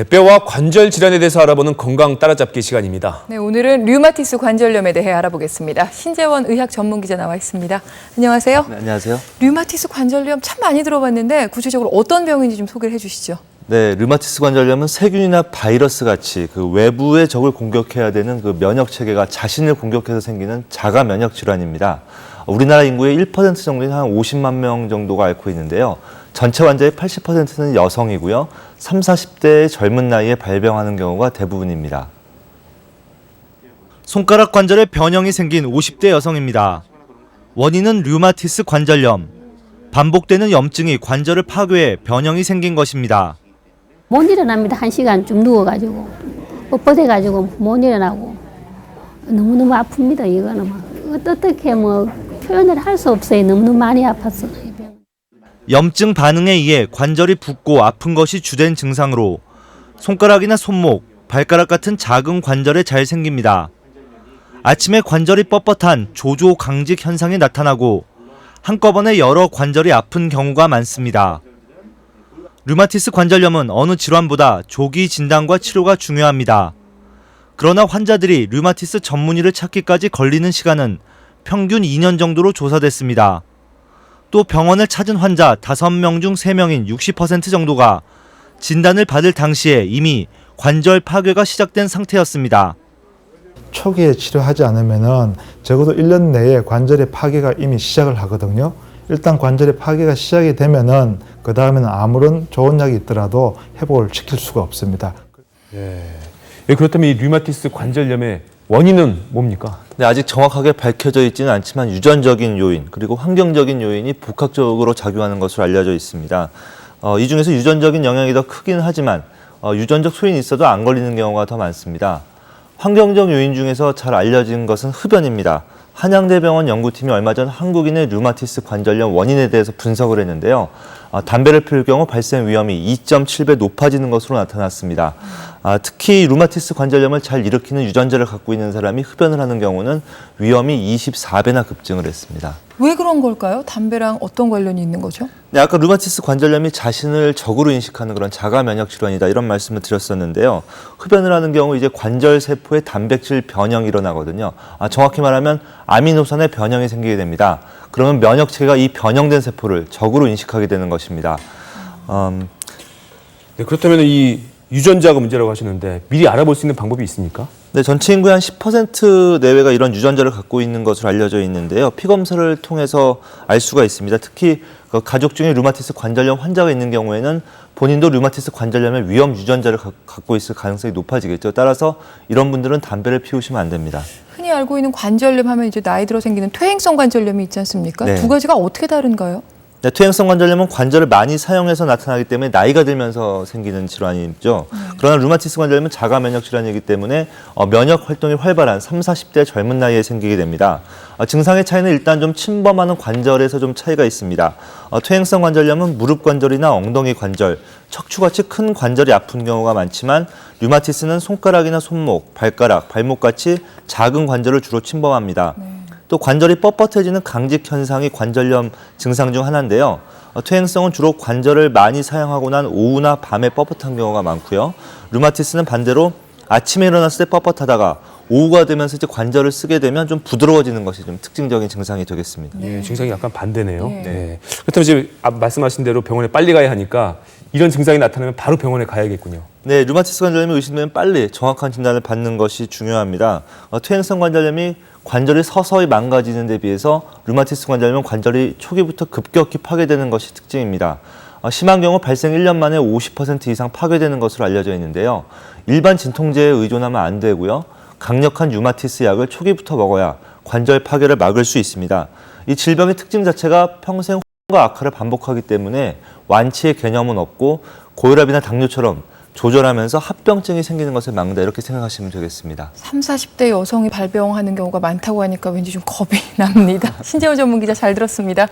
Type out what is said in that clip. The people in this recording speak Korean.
네, 뼈와 관절 질환에 대해서 알아보는 건강 따라잡기 시간입니다. 네, 오늘은 류마티스 관절염에 대해 알아보겠습니다. 신재원 의학 전문 기자 나와 있습니다. 안녕하세요. 네, 안녕하세요. 류마티스 관절염 참 많이 들어봤는데 구체적으로 어떤 병인지 좀 소개를 해주시죠. 네, 류마티스 관절염은 세균이나 바이러스 같이 그 외부의 적을 공격해야 되는 그 면역 체계가 자신을 공격해서 생기는 자가 면역 질환입니다. 우리나라 인구의 1% 정도인 한 50만 명 정도가 앓고 있는데요. 전체 환자의 80%는 여성이고요. 30, 40대의 젊은 나이에 발병하는 경우가 대부분입니다. 손가락 관절에 변형이 생긴 50대 여성입니다. 원인은 류마티스 관절염. 반복되는 염증이 관절을 파괴해 변형이 생긴 것입니다. 못 일어납니다. 1시간 좀 누워가지고 뻣뻣해가지고 못 일어나고 너무너무 아픕니다. 이거는 막 어떻게 뭐 표현을 할 수 없어요. 너무너무 많이 아팠어요. 염증 반응에 의해 관절이 붓고 아픈 것이 주된 증상으로 손가락이나 손목, 발가락 같은 작은 관절에 잘 생깁니다. 아침에 관절이 뻣뻣한 조조강직 현상이 나타나고 한꺼번에 여러 관절이 아픈 경우가 많습니다. 류마티스 관절염은 어느 질환보다 조기 진단과 치료가 중요합니다. 그러나 환자들이 류마티스 전문의를 찾기까지 걸리는 시간은 평균 2년 정도로 조사됐습니다. 또 병원을 찾은 환자 5명 중 3명인 60% 정도가 진단을 받을 당시에 이미 관절 파괴가 시작된 상태였습니다. 초기에 치료하지 않으면 적어도 1년 내에 관절의 파괴가 이미 시작을 하거든요. 일단 관절의 파괴가 시작이 되면은 그 다음에는 아무런 좋은 약이 있더라도 회복을 시킬 수가 없습니다. 그렇다면 이 류마티스 관절염의 원인은 뭡니까? 네, 아직 정확하게 밝혀져 있지는 않지만 유전적인 요인 그리고 환경적인 요인이 복합적으로 작용하는 것으로 알려져 있습니다. 이 중에서 유전적인 영향이 더 크긴 하지만 유전적 소인이 있어도 안 걸리는 경우가 더 많습니다. 환경적 요인 중에서 잘 알려진 것은 흡연입니다. 한양대병원 연구팀이 얼마 전 한국인의 류마티스 관절염 원인에 대해서 분석을 했는데요. 담배를 피울 경우 발생 위험이 2.7배 높아지는 것으로 나타났습니다. 특히 류마티스 관절염을 잘 일으키는 유전자를 갖고 있는 사람이 흡연을 하는 경우는 위험이 24배나 급증을 했습니다. 왜 그런 걸까요? 담배랑 어떤 관련이 있는 거죠? 네, 아까 류마티스 관절염이 자신을 적으로 인식하는 그런 자가 면역 질환이다 이런 말씀을 드렸었는데요. 흡연을 하는 경우 이제 관절 세포의 단백질 변형이 일어나거든요. 정확히 말하면 아미노산의 변형이 생기게 됩니다. 그러면 면역 체계가 이 변형된 세포를 적으로 인식하게 되는 것입니다. 네, 그렇다면 이 유전자가 문제라고 하시는데 미리 알아볼 수 있는 방법이 있습니까? 네, 전체 인구의 한 10% 내외가 이런 유전자를 갖고 있는 것으로 알려져 있는데요. 피검사를 통해서 알 수가 있습니다. 특히 가족 중에 류마티스 관절염 환자가 있는 경우에는 본인도 류마티스 관절염의 위험 유전자를 갖고 있을 가능성이 높아지겠죠. 따라서 이런 분들은 담배를 피우시면 안 됩니다. 흔히 알고 있는 관절염 하면 이제 나이 들어 생기는 퇴행성 관절염이 있지 않습니까? 네. 두 가지가 어떻게 다른가요? 네, 퇴행성 관절염은 관절을 많이 사용해서 나타나기 때문에 나이가 들면서 생기는 질환이죠. 그러나 류마티스 관절염은 자가 면역 질환이기 때문에 면역 활동이 활발한 30, 40대 젊은 나이에 생기게 됩니다. 증상의 차이는 일단 좀 침범하는 관절에서 좀 차이가 있습니다. 퇴행성 관절염은 무릎 관절이나 엉덩이 관절, 척추같이 큰 관절이 아픈 경우가 많지만 류마티스는 손가락이나 손목, 발가락, 발목같이 작은 관절을 주로 침범합니다. 또 관절이 뻣뻣해지는 강직 현상이 관절염 증상 중 하나인데요. 퇴행성은 주로 관절을 많이 사용하고 난 오후나 밤에 뻣뻣한 경우가 많고요. 류마티스는 반대로 아침에 일어났을 때 뻣뻣하다가 오후가 되면서 이제 관절을 쓰게 되면 좀 부드러워지는 것이 좀 특징적인 증상이 되겠습니다. 네, 증상이 약간 반대네요. 네. 그렇다면 지금 말씀하신 대로 병원에 빨리 가야 하니까 이런 증상이 나타나면 바로 병원에 가야겠군요. 네, 류마티스 관절염이 의심되면 빨리 정확한 진단을 받는 것이 중요합니다. 퇴행성 관절염이 관절이 서서히 망가지는 데 비해서 류마티스 관절염은 관절이 초기부터 급격히 파괴되는 것이 특징입니다. 심한 경우 발생 1년 만에 50% 이상 파괴되는 것으로 알려져 있는데요. 일반 진통제에 의존하면 안 되고요. 강력한 류마티스 약을 초기부터 먹어야 관절 파괴를 막을 수 있습니다. 이 질병의 특징 자체가 평생 호전과 악화를 반복하기 때문에 완치의 개념은 없고 고혈압이나 당뇨처럼 조절하면서 합병증이 생기는 것을 막는다 이렇게 생각하시면 되겠습니다. 30, 40대 여성이 발병하는 경우가 많다고 하니까 왠지 좀 겁이 납니다. 신재원 전문 기자 잘 들었습니다.